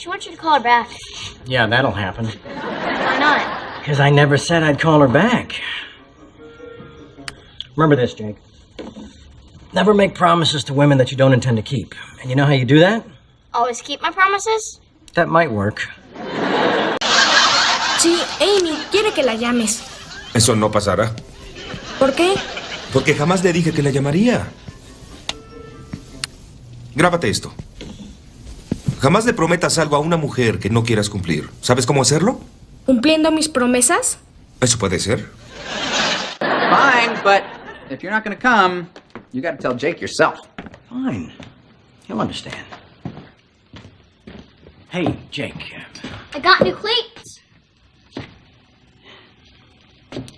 She wants you to call her back. Yeah, that'll happen. Why not? Because I never said I'd call her back. Remember this, Jake. Never make promises to women that you don't intend to keep. And you know how you do that? Always keep my promises? That might work. Sí, Amy quiere que la llames. Eso no pasará. ¿Por qué? Porque jamás le dije que la llamaría. Grábate esto. Jamás le prometas algo a una mujer que no quieras cumplir. ¿Sabes cómo hacerlo? ¿Cumpliendo mis promesas? Eso puede ser. Fine, but if you're not gonna come, you gotta tell Jake yourself. Fine. He'll understand. Hey, Jake. I got new cleats.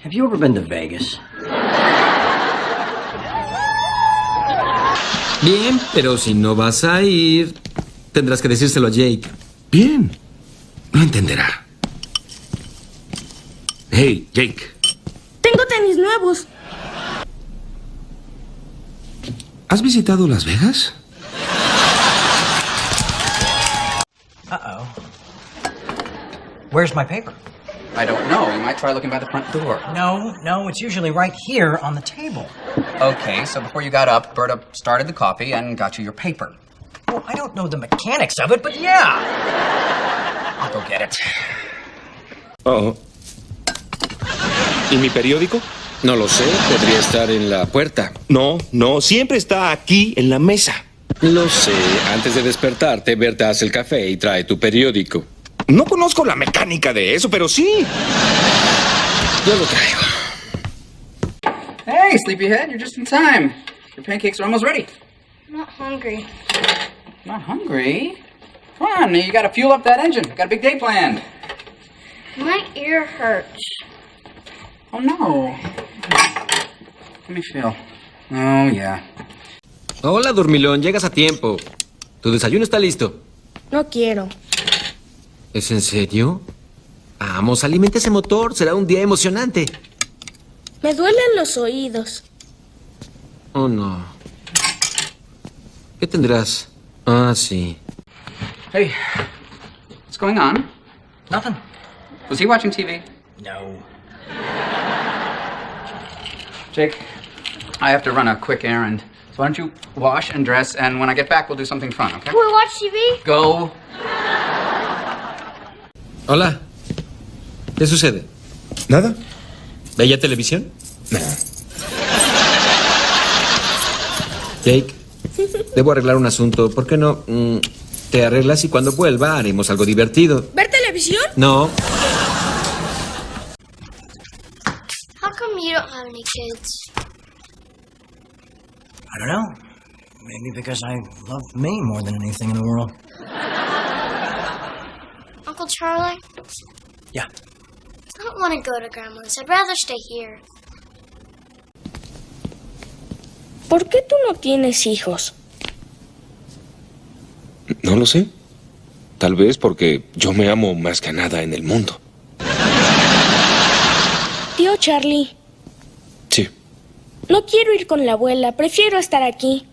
Have you ever been to Vegas? Bien, pero si no vas a ir, tendrás que decírselo a Jake. Bien. Lo entenderá. Hey, Jake. Tengo tenis nuevos. ¿Has visitado Las Vegas? Uh-oh. Where's my paper? I don't know. You might try looking by the front door. No, it's usually right here on the table. Okay, so before you got up, Berta started the coffee and got you your paper. Well, I don't know the mechanics of it, but yeah. I'll go get it. Oh. ¿Y mi periódico? No lo sé, podría estar en la puerta. No, siempre está aquí en la mesa. Lo sé, antes de despertarte, Berta hace el café y trae tu periódico. No conozco la mecánica de eso, pero sí. Yo lo traigo. Hey, sleepyhead, you're just in time. Your pancakes are almost ready. I'm not hungry. Not hungry? Come on, you gotta fuel up that engine. Got a big day planned. My ear hurts. Oh, no. Let me feel. Oh, yeah. Hola, dormilón, llegas a tiempo. Tu desayuno está listo. No quiero. ¿Es en serio? Vamos, alimenta ese motor, será un día emocionante. Me duelen los oídos. Oh, no. ¿Qué tendrás? Ah, sí. Hey, what's going on? Nothing. Was he watching TV? No. Jake, I have to run a quick errand. So why don't you wash and dress, and when I get back, we'll do something fun, okay? Can we watch TV? Go. Hola. ¿Qué sucede? ¿Nada? ¿Veía televisión? No. Jake, debo arreglar un asunto. ¿Por qué no te arreglas y cuando vuelva haremos algo divertido? ¿Ver televisión? No. How come you don't have any kids? I don't know. Maybe because I love me more than anything in the world. Uncle Charlie? Yeah. I don't want to go to Grandma's. I'd rather stay here. ¿Por qué tú no tienes hijos? No lo sé. Tal vez porque yo me amo más que nada en el mundo. Tío Charlie, Sí. no quiero ir con la abuela. Prefiero estar aquí.